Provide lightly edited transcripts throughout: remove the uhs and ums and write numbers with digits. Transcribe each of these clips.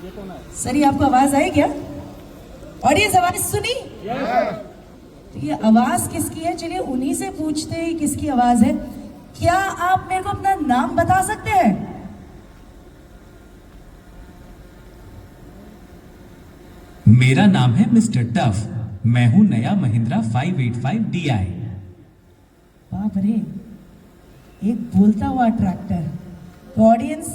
Sir ये आपको आवाज आई क्या? ऑडियंस आवाज सुनी? तो ये आवाज किसकी है? चलिए उन्हीं से पूछते हैं किसकी आवाज है। क्या आप मेरे को अपना नाम बता सकते हैं? मेरा नाम है मिस्टर टफ। मैं हूं नया महिंद्रा 585 DI। बाप रे, एक बोलता हुआ ट्रैक्टर। तो ऑडियंस,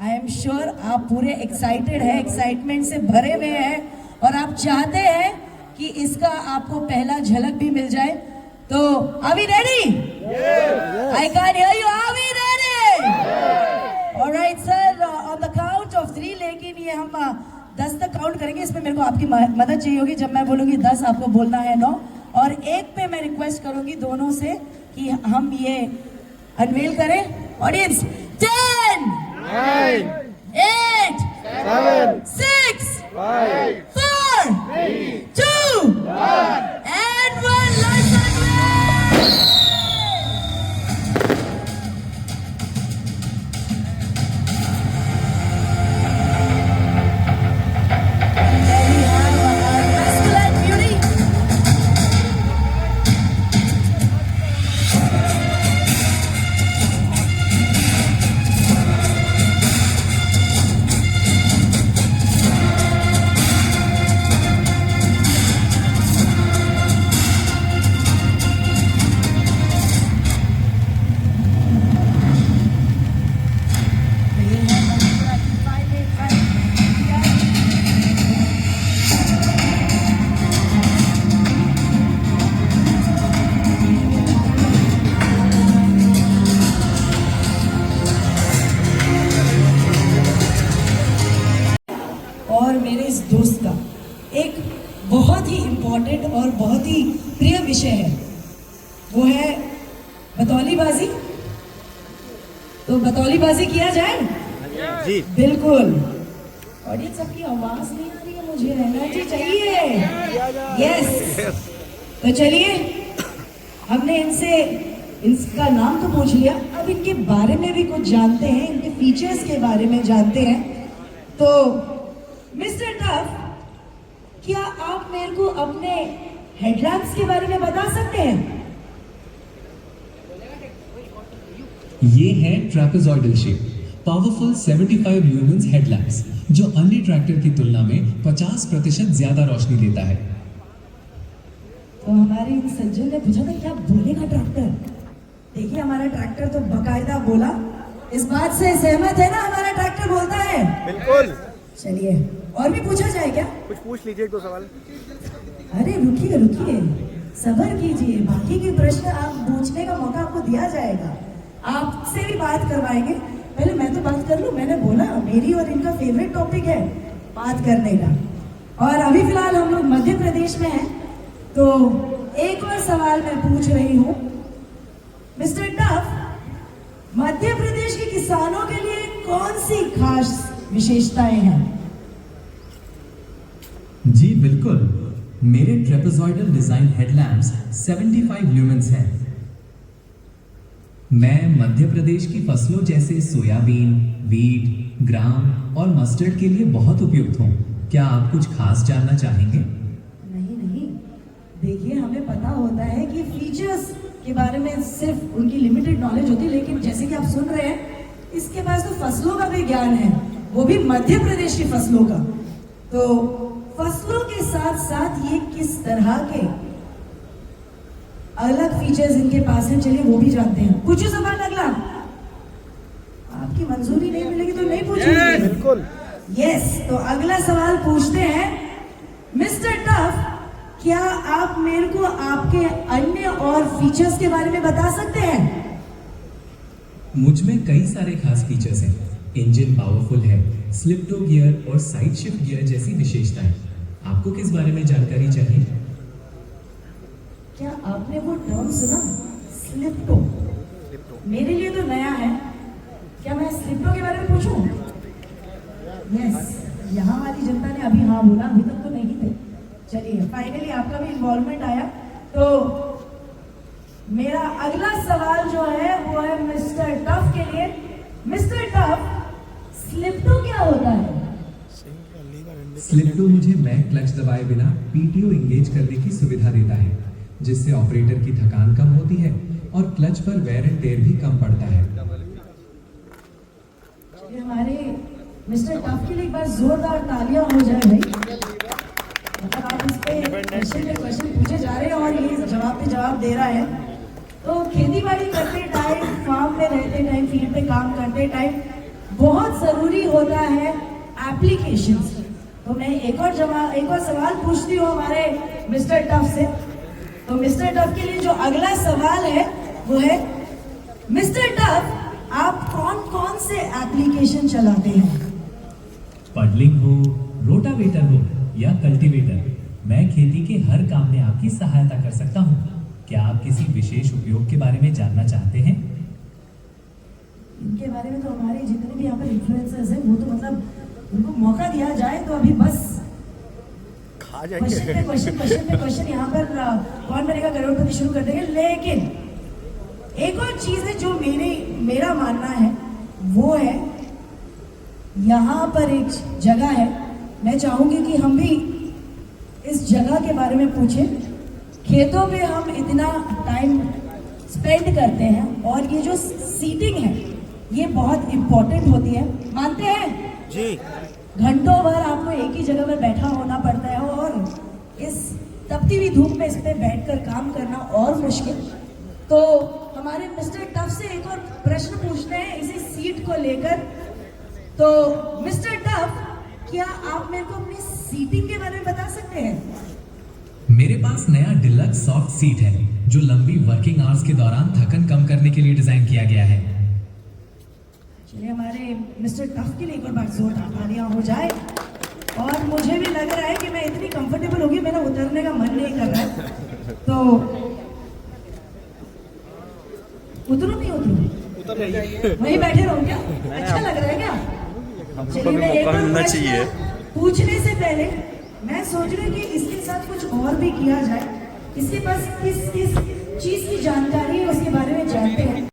आई एम श्योर आप पूरे एक्साइटेड हैं, एक्साइटमेंट से भरे हुए हैं और आप चाहते हैं कि इसका आपको पहला झलक भी मिल जाए। तो are we ready? I can hear you. Are we ready? Alright sir, on the count of 3, लेकिन ये हम 10 तक काउंट करेंगे। इसमें मेरे को आपकी मदद चाहिए होगी। जब मैं बोलूंगी 10, आपको बोलना है 9, और 1 पे मैं रिक्वेस्ट करूंगी दोनों से कि हम ये अनवेल करें। Audience, 10 9 8 7 6 5 4 3 2 1 and 1 lights unveil। और मेरे इस दोस्त का एक बहुत ही इम्पोर्टेंट और बहुत ही प्रिय विषय है, वो है बतौलीबाजी। तो बतौलीबाजी किया जाए? जी बिल्कुल। ऑडियंस, आपकी आवाज नहीं आ रही है, मुझे एनर्जी चाहिए। यस, तो चलिए, हमने इनसे इनका नाम तो पूछ लिया, अब इनके बारे में भी कुछ जानते हैं, इनके फीचर्स के बारे में जानते हैं। तो मिस्टर टफ, क्या आप मेरे को अपने हेडलैम्प्स के बारे में बता सकते हैं? ये है trapezoidal shape powerful 75 lumens headlamps, जो अन्य ट्रैक्टर की तुलना में 50% ज्यादा रोशनी देता है। तो हमारे इन सज्जन ने पूछा था क्या बोलेगा ट्रैक्टर। देखिए, हमारा ट्रैक्टर तो बकायदा बोला। इस बात से सहमत है ना? हमारा ट्रैक्टर बोलता है। बिल्कुल। चलिए, और भी पूछा जाए क्या? कुछ पूछ लीजिए, 1-2 सवाल। अरे रुकिए रुकिए, सब्र कीजिए, बाकी के प्रश्न आप पूछने का मौका आपको दिया जाएगा। आपसे भी बात करवाएंगे। पहले मैं तो बात कर लूं। मैंने बोला मेरी और इनका फेवरेट टॉपिक है बात करने का। और अभी फिलहाल हम लोग मध्य प्रदेश में हैं, तो एक और सवाल मैं पूछ रही हूँ। मिस्टर टफ, मध्य प्रदेश के किसानों के लिए कौन सी खास विशेषताएं हैं? जी बिल्कुल, मेरे ट्रेपेजॉइडल डिजाइन हेडलैम्प्स 75 ल्यूमेंस हैं। मैं मध्य प्रदेश की फसलों जैसे सोयाबीन, वीट, ग्राम और मस्टर्ड के लिए बहुत उपयुक्त हूँ। क्या आप कुछ खास जानना चाहेंगे? नहीं, देखिए, हमें पता होता है कि फीचर्स के बारे में सिर्फ उनकी लिमिटेड नॉलेज होती है, लेकिन जैसे कि आप सुन रहे हैं, इसके पास तो फसलों का भी ज्ञान है, वो भी मध्य प्रदेश की फसलों का। तो फसलों के साथ साथ ये किस तरह के अलग फीचर्स इनके पास हैं, चलिए वो भी जानते हैं। पूछो सवाल अगला। आपकी मंजूरी नहीं मिलेगी तो नहीं पूछेंगे। बिल्कुल। यस, तो अगला सवाल पूछते हैं। मिस्टर टफ, क्या आप मेरे को आपके अन्य और फीचर्स के बारे में बता सकते हैं? मुझ में कई सारे खास फीचर्स हैं। इंजन पावरफुल है, स्लिप टो गियर और साइड शिफ्ट गियर जैसी विशेषताएं। आपको किस बारे में जानकारी चाहिए? क्या आपने वो टर्म सुना, स्लिप टो? मेरे लिए तो नया है। क्या मैं स्लिप टो के बारे में पूछूं? यस, यहाँ वाली जनता ने अभी हाँ बोला, अभी तक तो नहीं थे। चलिए, फाइनली आपका भी इन्वॉल्वमेंट आया। तो मेरा अगला सवाल जो है वो है मिस्टर टफ के लिए। मिस्टर टफ, स्लिप टो क्या होता है? स्लिप टू मुझे मैं क्लच दबाए बिना पीटीओ एंगेज करने की सुविधा देता है, जिससे ऑपरेटर की थकान कम होती है और क्लच पर वेयर एंड टेयर भी कम पड़ता है। चलिए हमारे मिस्टर टफ के लिए एक बार जोरदार तालियां हो जाए भाई। मतलब आप इस पे क्वेश्चन पूछे जा रहे हैं और ये जवाब पे जवाब दे रहा है। तो खेती बाड़ी करते टाइम, फार्म में रहते टाइम, फील्ड पे काम करते टाइम बहुत जरूरी होता है एप्लीकेशंस। तो मैं एक और सवाल पूछती हूँ हमारे मिस्टर टफ से। तो मिस्टर टफ के लिए जो अगला सवाल है वो है, मिस्टर टफ आप कौन कौन से एप्लीकेशन चलाते हैं? पडलिंग हो, रोटावेटर हो या कल्टीवेटर, मैं खेती के हर काम में आपकी सहायता कर सकता हूँ। क्या आप किसी विशेष उपयोग के बारे में जानना चाहते हैं? इनके बारे में तो हमारे जितने भी यहाँ पर इन्फ्लुएंसर्स हैं वो तो मतलब उनको मौका दिया जाए तो अभी बस क्वेश्चन यहाँ पर कौन बनेगा करोड़पति शुरू कर देंगे। लेकिन एक और चीज है जो मेरा मानना है वो है, यहाँ पर एक जगह है, मैं चाहूंगी कि हम भी इस जगह के बारे में पूछें। खेतों पे हम इतना टाइम स्पेंड करते हैं और ये जो सीटिंग है ये बहुत इम्पोर्टेंट होती है, मानते हैं जी। घंटों भर आपको एक ही जगह में बैठा होना पड़ता है और इस तपती हुई धूप में इस पे बैठकर काम करना और मुश्किल। तो हमारे मिस्टर टफ से एक और प्रश्न पूछते हैं इसी सीट को लेकर। तो मिस्टर टफ, क्या आप मेरे को अपनी सीटिंग के बारे में बता सकते हैं? मेरे पास नया डिलक्स सॉफ्ट सीट है जो लंबी वर्किंग आवर्स के दौरान थकन कम करने के लिए डिजाइन किया गया है। चलिए हमारे मिस्टर टफ के लिए एक और बार जोरदार तालियां हो जाए। और मुझे भी लग रहा है कि मैं इतनी कंफर्टेबल होगी, मेरा उतरने का मन नहीं कर रहा है। तो उतरो नहीं उतरो, वहीं बैठे रहो क्या? अच्छा लग रहा है क्या? चलिए मैं एक और प्रश्न पूछने से पहले मैं सोच रही हूँ कि इसके साथ कुछ और भी किया जाए। इसके पास किस चीज की जानकारी है उसके बारे में जानते हैं।